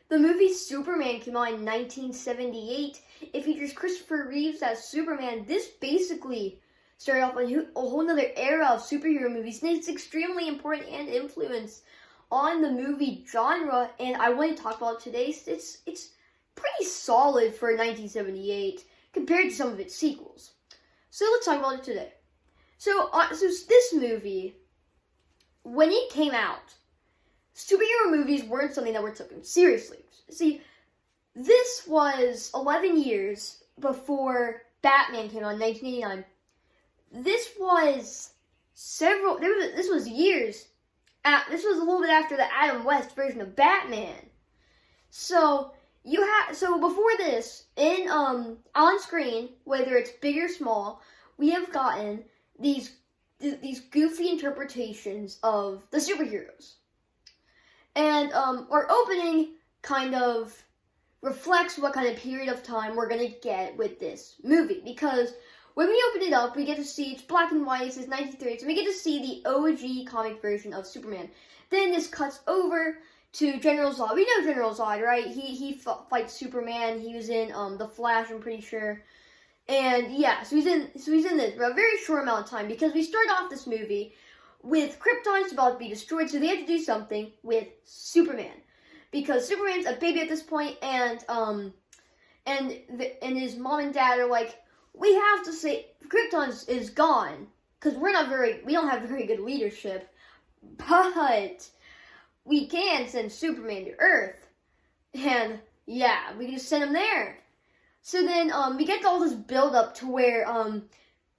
The movie Superman came out in 1978. It features Christopher Reeves as Superman. This basically started off a whole nother era of superhero movies, and it's extremely important and influence on the movie genre, and I want to talk about it today. It's pretty solid for 1978 compared to some of its sequels. So let's talk about it today. So this movie, when it came out, superhero movies weren't something that were taken seriously. See, this was 11 years before Batman came out in 1989. This was years. This was a little bit after the Adam West version of Batman. So before this, on screen, whether it's big or small, we have gotten these goofy interpretations of the superheroes. And our opening kind of reflects what kind of period of time we're gonna get with this movie, because when we open it up, we get to see it's black and white. It says 1930s, and we get to see the OG comic version of Superman. Then this cuts over to General Zod. We know General Zod, right? He fights Superman. He was in The Flash, I'm pretty sure. And yeah, so he's in this for a very short amount of time, because we start off this movie with Krypton's about to be destroyed, so they have to do something with Superman, because Superman's a baby at this point, and his mom and dad are like, we have to say Krypton is gone, because we don't have very good leadership, but we can send Superman to Earth, and yeah, we can just send him there. So then we get all this build up to where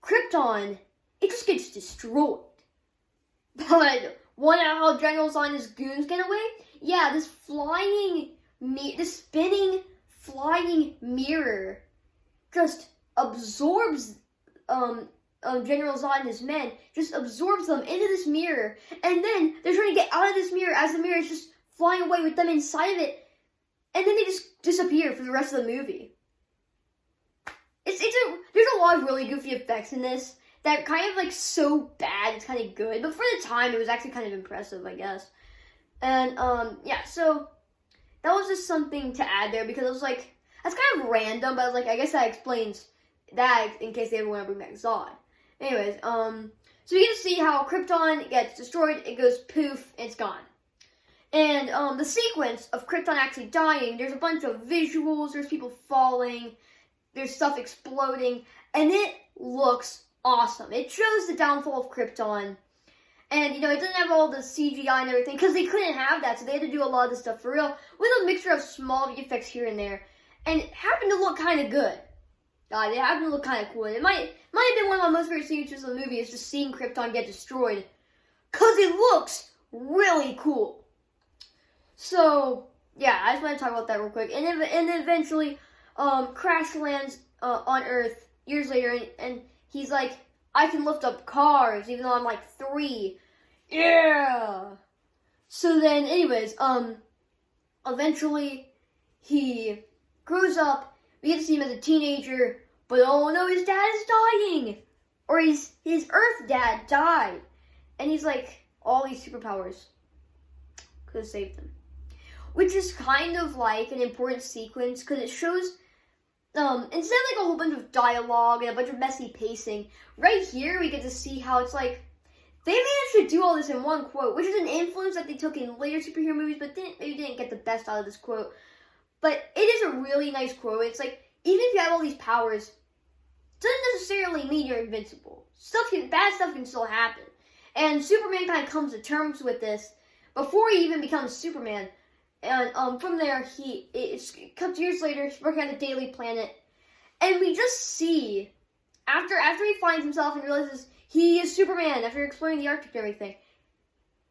Krypton, it just gets destroyed. But want to know how General Zod and his goons get away? Yeah, this spinning flying mirror just absorbs General Zod and his men, just absorbs them into this mirror, and then they're trying to get out of this mirror as the mirror is just flying away with them inside of it, and then they just disappear for the rest of the movie. There's a lot of really goofy effects in this that kind of like so bad it's kind of good, but for the time it was actually kind of impressive, I guess. And yeah, so that was just something to add there, because I was like, that's kind of random, but I was like, I guess that explains that in case they ever want to bring back Zod. Anyways, so you get to see how Krypton gets destroyed, it goes poof, it's gone. And the sequence of Krypton actually dying, there's a bunch of visuals, there's people falling, there's stuff exploding, and it looks awesome. It shows the downfall of Krypton, and it doesn't have all the CGI and everything, because they couldn't have that, so they had to do a lot of this stuff for real, with a mixture of small effects here and there, and it happened to look kind of good. It happened to look kind of cool. It might have been one of my most favorite sequences of the movie, is just seeing Krypton get destroyed, because it looks really cool. So yeah, I just want to talk about that real quick, and then eventually Crash lands on Earth years later, and he's like, I can lift up cars even though I'm like 3. Yeah. So then, anyways, eventually he grows up. We get to see him as a teenager, but oh no, his dad is dying, or his Earth dad died, and he's like, all these superpowers could have saved them, which is kind of like an important sequence, because it shows. Instead of like a whole bunch of dialogue and a bunch of messy pacing, right here we get to see how it's like they managed to do all this in one quote, which is an influence that they took in later superhero movies, but maybe didn't get the best out of this quote. But it is a really nice quote. It's like, even if you have all these powers, it doesn't necessarily mean you're invincible. Bad stuff can still happen. And Superman kind of comes to terms with this before he even becomes Superman. And from there, it comes years later, he's working on the Daily Planet, and we just see, after he finds himself and realizes he is Superman, after exploring the Arctic and everything,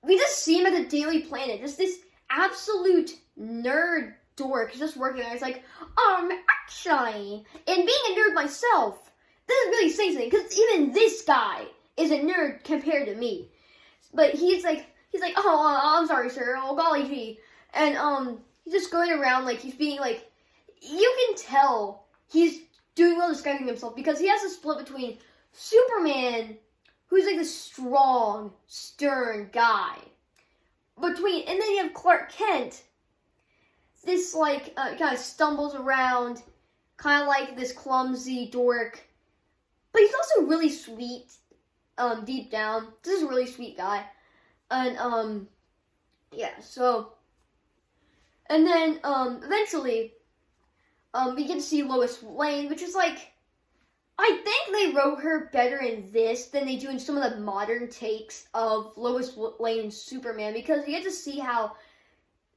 we just see him at the Daily Planet, just this absolute nerd dork, just working there. It's like, actually, and being a nerd myself doesn't really say something, because even this guy is a nerd compared to me. But he's like, oh, I'm sorry, sir, oh, golly gee. And, he's just going around, like, he's being, like, you can tell he's doing well describing himself, because he has a split between Superman, who's, like, the strong, stern guy, and then you have Clark Kent, this like kind of stumbles around, kind of like this clumsy dork, but he's also really sweet. Deep down, this is a really sweet guy, and yeah. So, and then eventually, we get to see Lois Lane, which is like, I think they wrote her better in this than they do in some of the modern takes of Lois Lane and Superman, because you get to see how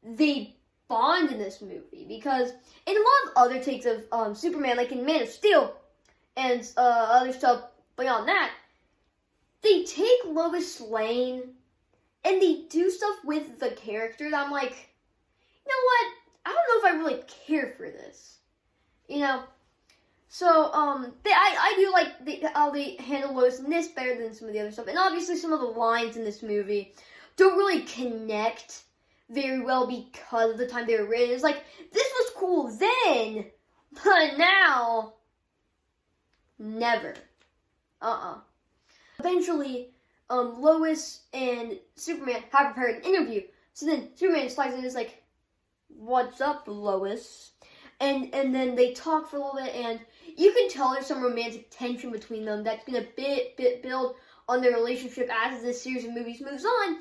they bond in this movie. Because in a lot of other takes of Superman, like in Man of Steel and other stuff beyond that, they take Lois Lane and they do stuff with the character that I'm like, you know what? I don't know if I really care for this. You know? So, I do like how they handle Lois in this better than some of the other stuff. And obviously some of the lines in this movie don't really connect very well because of the time they were written. It's like, this was cool then, but now, never. Eventually, Lois and Superman have prepared an interview. So then Superman slides in and is like, "What's up, Lois?" And then they talk for a little bit, and you can tell there's some romantic tension between them that's going to build on their relationship as this series of movies moves on.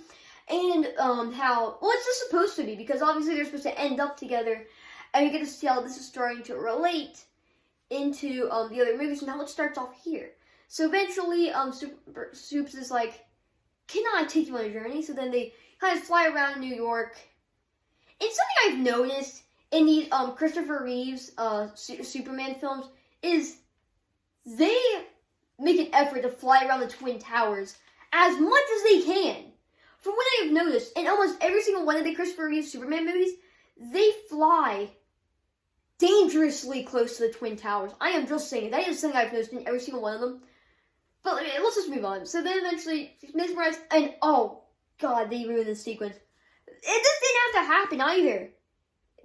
And how, well, it's just supposed to be, because obviously they're supposed to end up together, and you get to see how this is starting to relate into the other movies, and how it starts off here. So eventually, Soups is like, "Can I take you on a journey?" So then they kind of fly around New York. And something I've noticed in these Christopher Reeves Superman films is they make an effort to fly around the Twin Towers as much as they can. From what I've noticed, in almost every single one of the Christopher Reeves Superman movies, they fly dangerously close to the Twin Towers. I am just saying, that is something I've noticed in every single one of them. But let's just move on. So then eventually, she's mesmerized, and oh god, they ruined this sequence. This didn't have to happen either.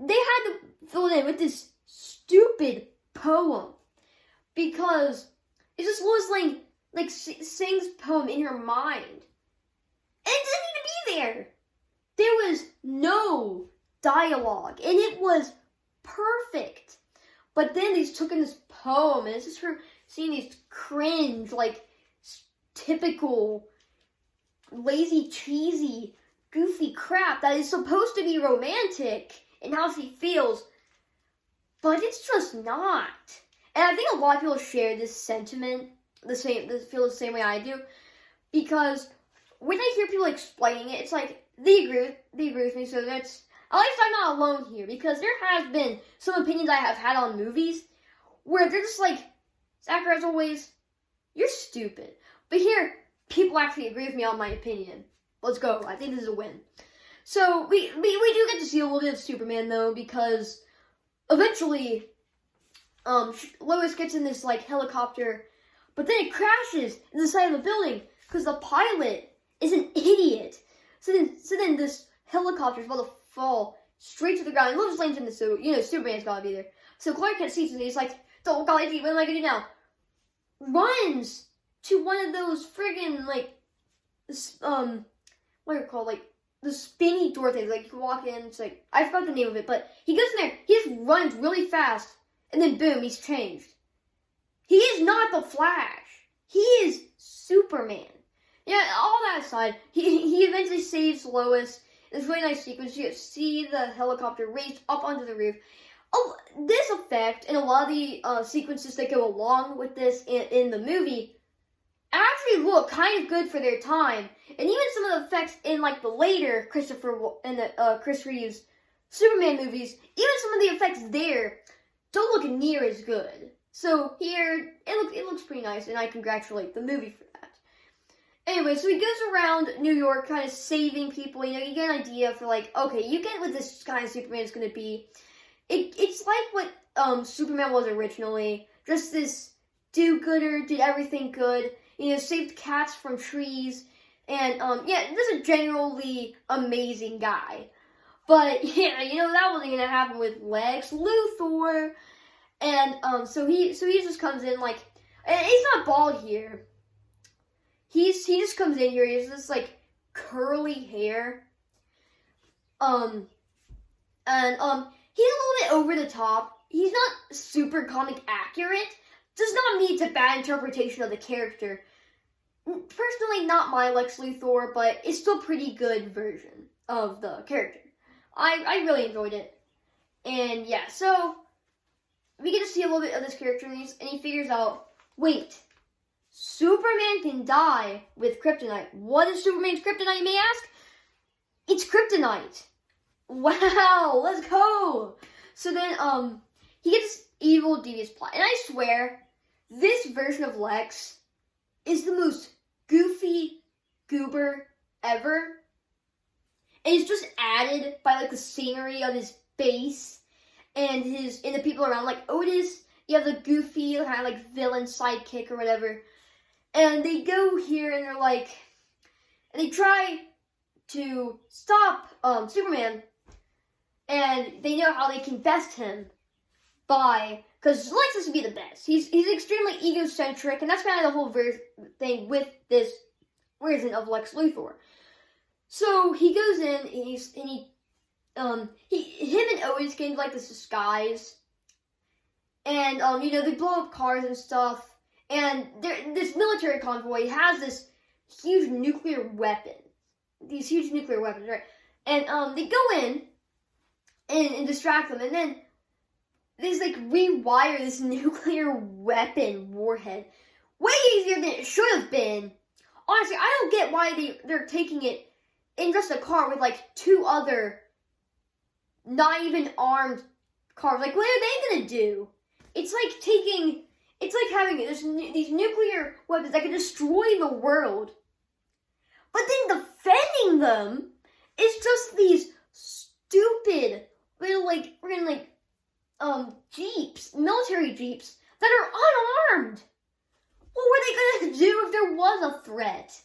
They had to fill it in with this stupid poem. Because it's just Lois Lane, like, sings poem in her mind. And it didn't need to be there. There was no dialogue, and it was perfect. But then they just took in this poem, and it's just her seeing these cringe, like, typical, lazy, cheesy, goofy crap that is supposed to be romantic in how she feels, but it's just not. And I think a lot of people share this sentiment, feel the same way I do, because when I hear people explaining it, it's like, they agree with me, so that's, at least I'm not alone here, because there has been some opinions I have had on movies where they're just like, "Zachary, as always, you're stupid." But here, people actually agree with me on my opinion. Let's go. I think this is a win. So, we do get to see a little bit of Superman, though, because eventually, Lois gets in this, like, helicopter, but then it crashes in the side of the building, because the pilot is an idiot. So then this helicopter is about to fall straight to the ground, and Lois Lane's in the suit. You know, Superman's gotta be there. So Clark Kent sees it, and he's like, "Oh, golly, what am I gonna do now?" Runs to one of those friggin', like, what are they called? Like, the spinny door things. Like, you can walk in, it's like, I forgot the name of it, but he goes in there, he just runs really fast, and then boom, he's changed. He is not the Flash. He is Superman. Yeah, all that aside, he eventually saves Lois. It's a really nice sequence. You see the helicopter raised up onto the roof. Oh, this effect and a lot of the sequences that go along with this in the movie actually look kind of good for their time. And even some of the effects in, like, the later Chris Reeves Superman movies, even some of the effects there don't look near as good. So here, it looks pretty nice, and I congratulate the movie for that. Anyway, so he goes around New York kind of saving people. You know, you get an idea for, like, okay, you get what this kind of Superman is going to be. It's like what Superman was originally. Just this do-gooder, did everything good. You know, saved cats from trees. And, yeah, this is a generally amazing guy. But, yeah, you know, that wasn't going to happen with Lex Luthor. And, so he just comes in, like, and he's not bald here. He just comes in here, he has this, like, curly hair. he's a little bit over the top. He's not super comic accurate. Does not mean it's a bad interpretation of the character. Personally, not my Lex Luthor, but it's still a pretty good version of the character. I really enjoyed it. And yeah, so we get to see a little bit of this character, and he figures out, wait, Superman can die with kryptonite. What is Superman's kryptonite, you may ask? It's kryptonite. Wow, let's go. So then, he gets this evil, devious plot. And I swear, this version of Lex is the most goofy goober ever. And it's just added by, like, the scenery of his base and the people around. Like, Otis, you have the goofy, kind of, like, villain sidekick or whatever. And they go here and they're like, and they try to stop Superman, and they know how they can best him by, because Lex has to be the best. He's extremely egocentric, and that's kind of the whole thing with this version of Lex Luthor. So he goes in, and him and Otis get into like this disguise, and they blow up cars and stuff. And this military convoy has this huge nuclear weapon. These huge nuclear weapons, right? And they go in and distract them. And then they just, like, rewire this nuclear weapon warhead. Way easier than it should have been. Honestly, I don't get why they're taking it in just a car with, like, two other not even armed cars. Like, what are they going to do? It's like having these nuclear weapons that can destroy the world. But then defending them is just these stupid little, jeeps, military jeeps, that are unarmed. What were they going to do if there was a threat?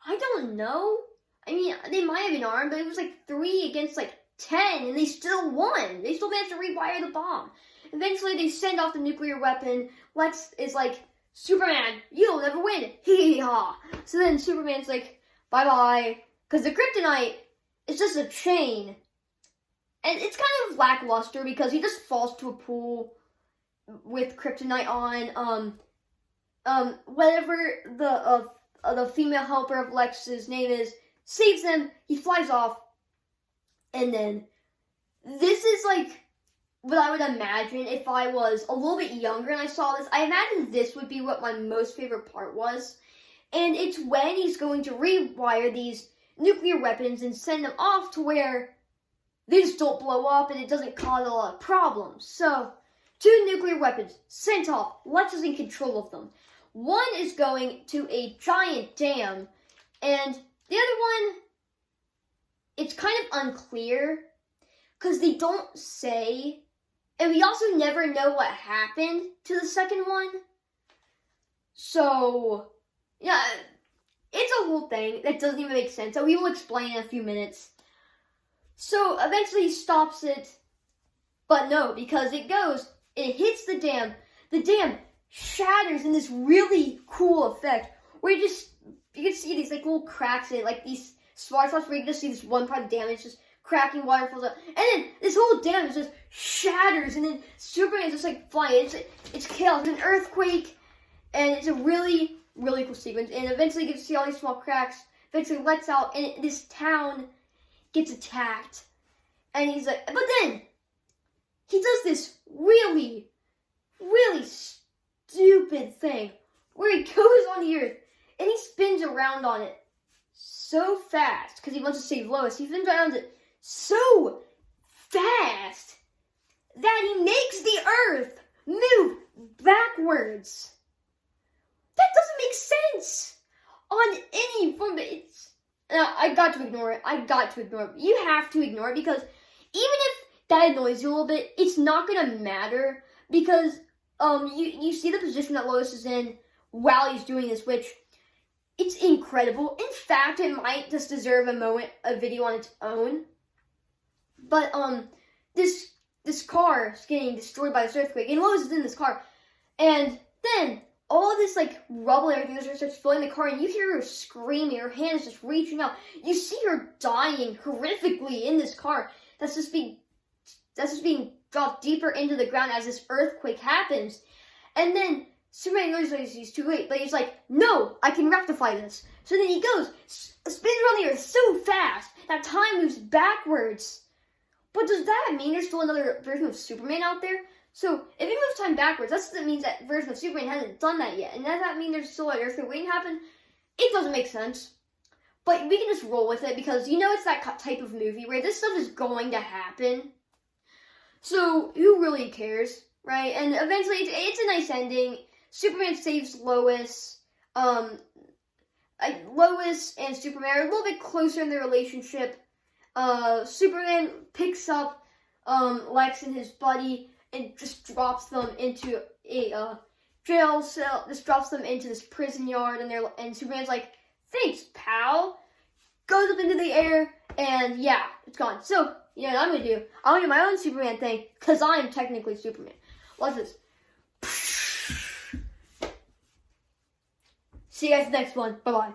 I don't know. I mean, they might have been armed, but it was like 3 against 10, and they still won. They still managed to rewire the bomb. Eventually, they send off the nuclear weapon. Lex is like, Superman, you'll never win. Hee-ha. So then Superman's like, bye-bye. Because the kryptonite is just a chain. And it's kind of lackluster because he just falls to a pool with kryptonite on. Whatever the female helper of Lex's name is, saves him. He flies off. And then, this is like what I would imagine if I was a little bit younger and I saw this. I imagine this would be what my most favorite part was. And it's when he's going to rewire these nuclear weapons and send them off to where they just don't blow up and it doesn't cause a lot of problems. So, 2 nuclear weapons sent off. Lex is in control of them. One is going to a giant dam, and the other one, it's kind of unclear because they don't say. And we also never know what happened to the second one. So, yeah, it's a whole thing that doesn't even make sense. So we will explain in a few minutes. So eventually he stops it. But no, because it hits the dam. The dam shatters in this really cool effect. Where you can see these little cracks in it. Like these spark spots where you can just see this one part of the damage just cracking, water falls up, and then this whole dam just shatters, and then Superman is just flying. It's chaos, it's an earthquake, and it's a really, really cool sequence. And eventually you get to see all these small cracks. Eventually lets out, and this town gets attacked. And he's like, but then he does this really, really stupid thing where he goes on the earth and he spins around on it so fast because he wants to save Lois. He spins around it so fast that he makes the earth move backwards. That doesn't make sense on any form. I got to ignore it. You have to ignore it because even if that annoys you a little bit, it's not going to matter because you see the position that Lois is in while he's doing this, which it's incredible. In fact, it might just deserve a video on its own. But this car is getting destroyed by this earthquake, and Lois is in this car, and then all of this rubble and everything just starts filling the car, and you hear her screaming. Her hand is just reaching out. You see her dying horrifically in this car that's just being that's just being dropped deeper into the ground as this earthquake happens. And then Superman realizes he's too late, but he's like, no, I can rectify this. So then he goes, spins around the earth so fast that time moves backwards. But does that mean there's still another version of Superman out there? So if he moves time backwards, that means that version of Superman hasn't done that yet. And does that mean there's still an earthquake waiting to happen? It doesn't make sense. But we can just roll with it because, it's that type of movie where this stuff is going to happen. So who really cares, right? And eventually it's a nice ending. Superman saves Lois. Lois and Superman are a little bit closer in their relationship. Superman picks up Lex and his buddy and just drops them into a jail cell. Just drops them into this prison yard, and Superman's like, "Thanks, pal." Goes up into the air, and yeah, it's gone. So what I'm gonna do? I'm gonna do my own Superman thing because I'm technically Superman. Watch this. See you guys next one. Bye bye.